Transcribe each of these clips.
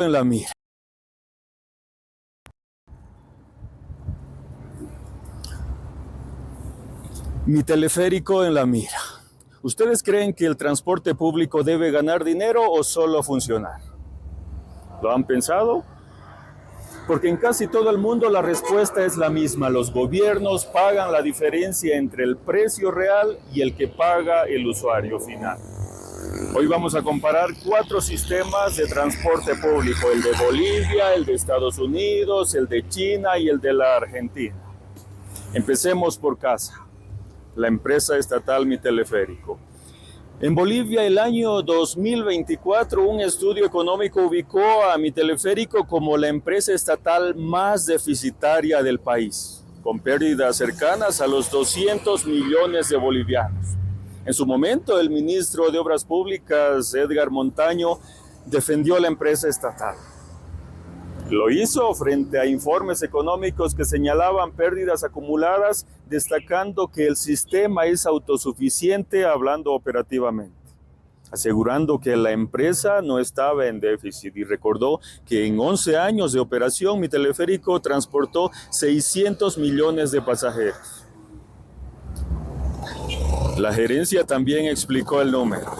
En la mira. Mi teleférico en la mira. ¿Ustedes creen que el transporte público debe ganar dinero o solo funcionar? ¿Lo han pensado? Porque en casi todo el mundo la respuesta es la misma. Los gobiernos pagan la diferencia entre el precio real y el que paga el usuario final. Hoy vamos a comparar 4 sistemas de transporte público: el de Bolivia, el de Estados Unidos, el de China y el de la Argentina. Empecemos por casa, la empresa estatal Mi Teleférico. En Bolivia, el año 2024, un estudio económico ubicó a Mi Teleférico como la empresa estatal más deficitaria del país, con pérdidas cercanas a los 200 millones de bolivianos. En su momento, el ministro de Obras Públicas, Edgar Montaño, defendió a la empresa estatal. Lo hizo frente a informes económicos que señalaban pérdidas acumuladas, destacando que el sistema es autosuficiente hablando operativamente, asegurando que la empresa no estaba en déficit, y recordó que en 11 años de operación Mi Teleférico transportó 600 millones de pasajeros. La gerencia también explicó el número.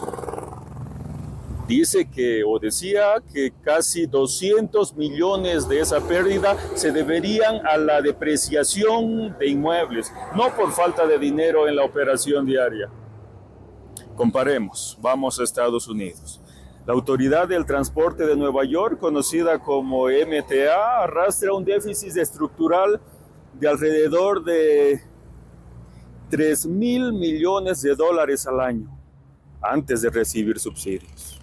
Decía que casi 200 millones de esa pérdida se deberían a la depreciación de inmuebles, no por falta de dinero en la operación diaria. Comparemos, vamos a Estados Unidos. La Autoridad del Transporte de Nueva York, conocida como MTA, arrastra un déficit estructural de alrededor de 3.000 millones de dólares al año, antes de recibir subsidios.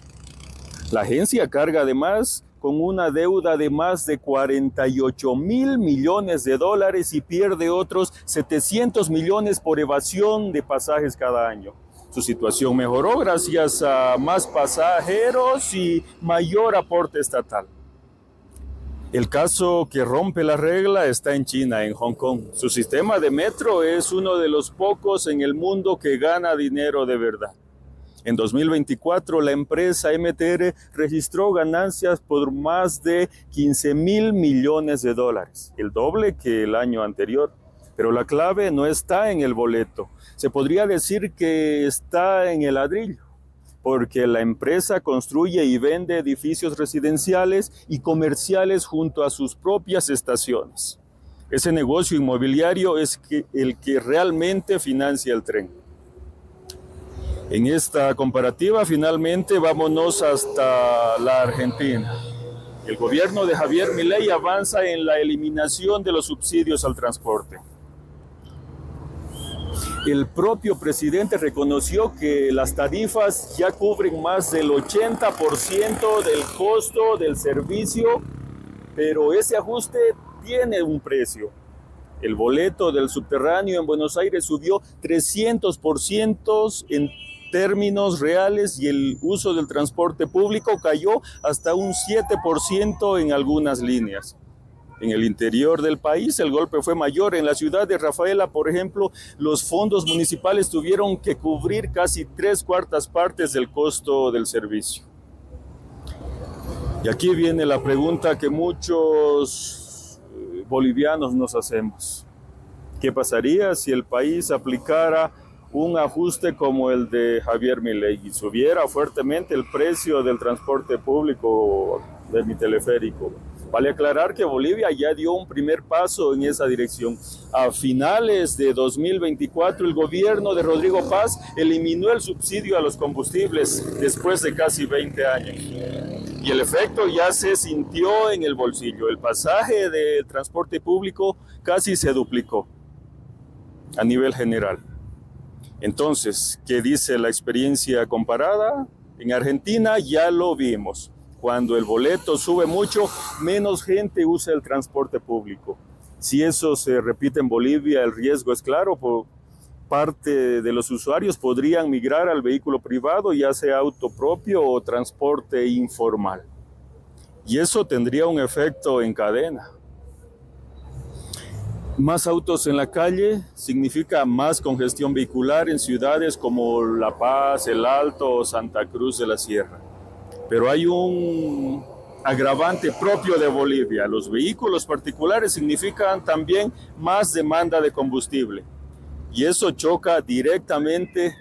La agencia carga además con una deuda de más de 48.000 millones de dólares y pierde otros 700 millones por evasión de pasajes cada año. Su situación mejoró gracias a más pasajeros y mayor aporte estatal. El caso que rompe la regla está en China, en Hong Kong. Su sistema de metro es uno de los pocos en el mundo que gana dinero de verdad. En 2024, la empresa MTR registró ganancias por más de 15.000 millones de dólares, el doble que el año anterior. Pero la clave no está en el boleto. Se podría decir que está en el ladrillo, porque la empresa construye y vende edificios residenciales y comerciales junto a sus propias estaciones. Ese negocio inmobiliario es el que realmente financia el tren. En esta comparativa, finalmente, vámonos hasta la Argentina. El gobierno de Javier Milei avanza en la eliminación de los subsidios al transporte. El propio presidente reconoció que las tarifas ya cubren más del 80% del costo del servicio, pero ese ajuste tiene un precio. El boleto del subterráneo en Buenos Aires subió 300% en términos reales y el uso del transporte público cayó hasta un 7% en algunas líneas. En el interior del país el golpe fue mayor. En la ciudad de Rafaela, por ejemplo, los fondos municipales tuvieron que cubrir casi 3/4 partes del costo del servicio. Y aquí viene la pregunta que muchos bolivianos nos hacemos. ¿Qué pasaría si el país aplicara un ajuste como el de Javier Milei y subiera fuertemente el precio del transporte público de Mi Teleférico? Vale aclarar que Bolivia ya dio un primer paso en esa dirección. A finales de 2024, el gobierno de Rodrigo Paz eliminó el subsidio a los combustibles después de casi 20 años. Y el efecto ya se sintió en el bolsillo. El pasaje de transporte público casi se duplicó a nivel general. Entonces, ¿qué dice la experiencia comparada? En Argentina ya lo vimos. Cuando el boleto sube mucho, menos gente usa el transporte público. Si eso se repite en Bolivia, el riesgo es claro. Por parte de los usuarios podrían migrar al vehículo privado, ya sea auto propio o transporte informal. Y eso tendría un efecto en cadena. Más autos en la calle significa más congestión vehicular en ciudades como La Paz, El Alto o Santa Cruz de la Sierra. Pero hay agravante propio de Bolivia. Los vehículos particulares significan también más demanda de combustible y eso choca directamente,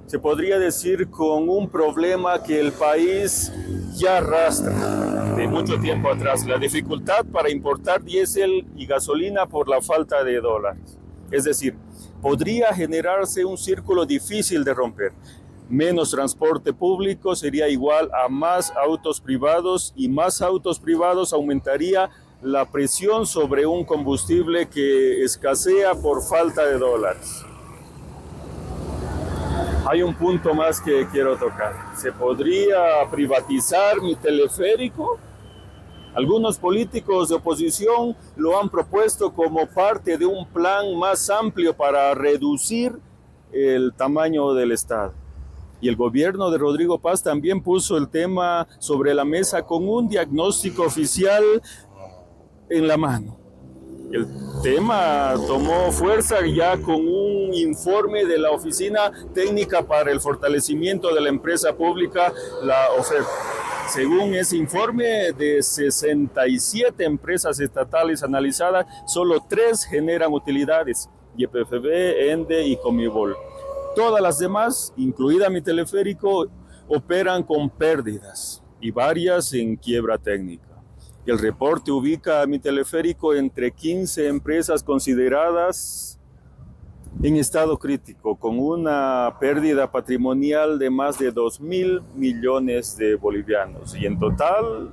se podría decir, con un problema que el país ya arrastra de mucho tiempo atrás, la dificultad para importar diésel y gasolina por la falta de dólares. Es decir, podría generarse un círculo difícil de romper. Menos transporte público sería igual a más autos privados y más autos privados aumentaría la presión sobre un combustible que escasea por falta de dólares. Hay un punto más que quiero tocar. ¿Se podría privatizar mi teleférico? Algunos políticos de oposición lo han propuesto como parte de un plan más amplio para reducir el tamaño del Estado. Y el gobierno de Rodrigo Paz también puso el tema sobre la mesa con un diagnóstico oficial en la mano. El tema tomó fuerza ya con un informe de la Oficina Técnica para el Fortalecimiento de la Empresa Pública, la OFEP. Según ese informe, de 67 empresas estatales analizadas, solo 3 generan utilidades: YPFB, ENDE y Comibol. Todas las demás, incluida mi teleférico, operan con pérdidas y varias en quiebra técnica. El reporte ubica a mi teleférico entre 15 empresas consideradas en estado crítico, con una pérdida patrimonial de más de 2.000 millones de bolivianos. Y en total,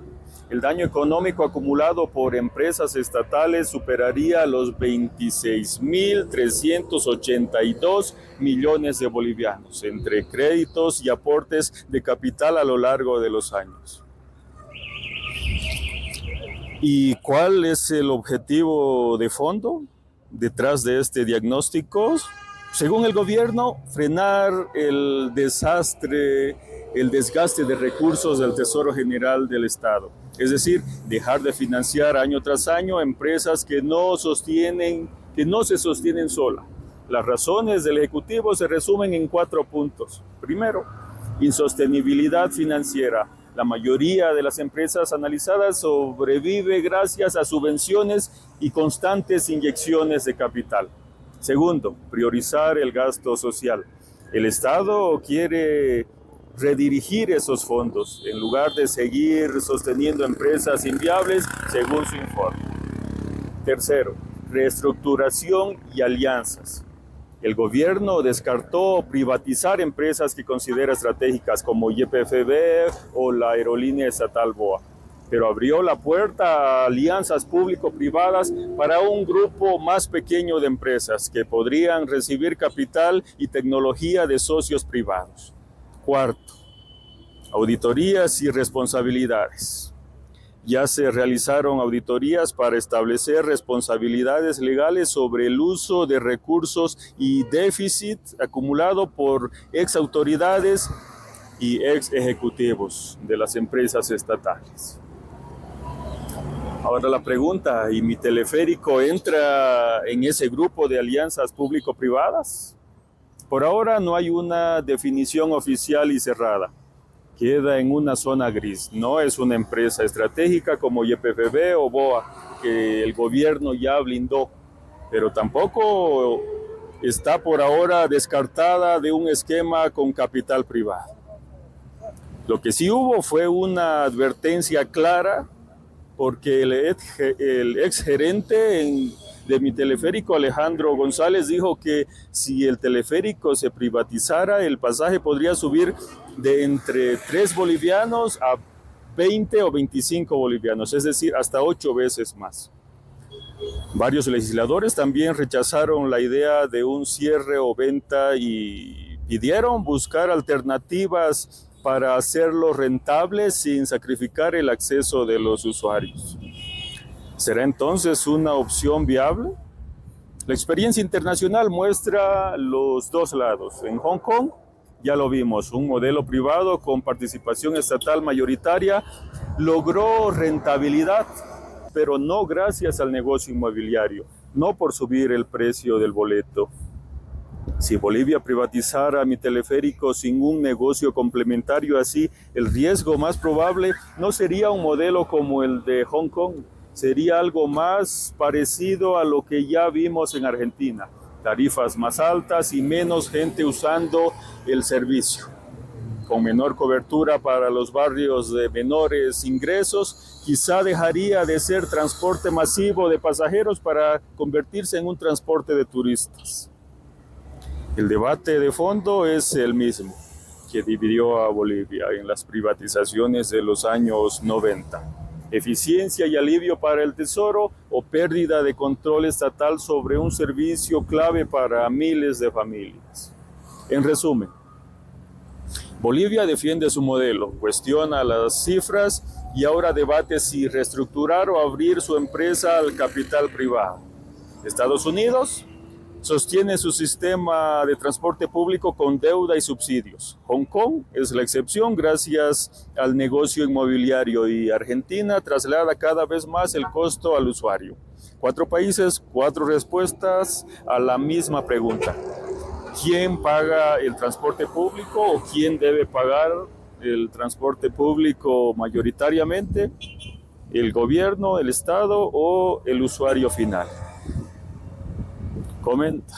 el daño económico acumulado por empresas estatales superaría los 26.382 millones de bolivianos, entre créditos y aportes de capital a lo largo de los años. ¿Y cuál es el objetivo de fondo detrás de este diagnóstico? Según el gobierno, frenar el desastre, el desgaste de recursos del Tesoro General del Estado. Es decir, dejar de financiar año tras año empresas que no se sostienen solas. Las razones del Ejecutivo se resumen en 4 puntos. Primero, insostenibilidad financiera. La mayoría de las empresas analizadas sobrevive gracias a subvenciones y constantes inyecciones de capital. Segundo, priorizar el gasto social. El Estado quiere redirigir esos fondos en lugar de seguir sosteniendo empresas inviables, según su informe. Tercero, reestructuración y alianzas. El gobierno descartó privatizar empresas que considera estratégicas como YPFB o la aerolínea estatal BOA, pero abrió la puerta a alianzas público-privadas para un grupo más pequeño de empresas que podrían recibir capital y tecnología de socios privados. Cuarto, auditorías y responsabilidades. Ya se realizaron auditorías para establecer responsabilidades legales sobre el uso de recursos y déficit acumulado por ex autoridades y ex ejecutivos de las empresas estatales. Ahora la pregunta, ¿y mi teleférico entra en ese grupo de alianzas público-privadas? Por ahora no hay una definición oficial y cerrada. Queda en una zona gris. No es una empresa estratégica como YPFB o BOA, que el gobierno ya blindó, pero tampoco está por ahora descartada de un esquema con capital privado. Lo que sí hubo fue una advertencia clara, porque el ex gerente de mi teleférico, Alejandro González, dijo que si el teleférico se privatizara, el pasaje podría subir de entre 3 bolivianos a 20 o 25 bolivianos, es decir, hasta 8 veces más. Varios legisladores también rechazaron la idea de un cierre o venta y pidieron buscar alternativas para hacerlo rentable sin sacrificar el acceso de los usuarios. ¿Será entonces una opción viable? La experiencia internacional muestra los dos lados. En Hong Kong ya lo vimos, un modelo privado con participación estatal mayoritaria logró rentabilidad, pero no gracias al negocio inmobiliario, no por subir el precio del boleto. Si Bolivia privatizara mi teleférico sin un negocio complementario así, el riesgo más probable no sería un modelo como el de Hong Kong, sería algo más parecido a lo que ya vimos en Argentina, tarifas más altas y menos gente usando el servicio. Con menor cobertura para los barrios de menores ingresos, quizá dejaría de ser transporte masivo de pasajeros para convertirse en un transporte de turistas. El debate de fondo es el mismo que dividió a Bolivia en las privatizaciones de los años 90. Eficiencia y alivio para el tesoro o pérdida de control estatal sobre un servicio clave para miles de familias. En resumen, Bolivia defiende su modelo, cuestiona las cifras y ahora debate si reestructurar o abrir su empresa al capital privado. Estados Unidos sostiene su sistema de transporte público con deuda y subsidios. Hong Kong es la excepción gracias al negocio inmobiliario y Argentina traslada cada vez más el costo al usuario. 4 países, 4 respuestas a la misma pregunta. ¿Quién paga el transporte público o quién debe pagar el transporte público mayoritariamente? ¿El gobierno, el Estado o el usuario final? Comenta.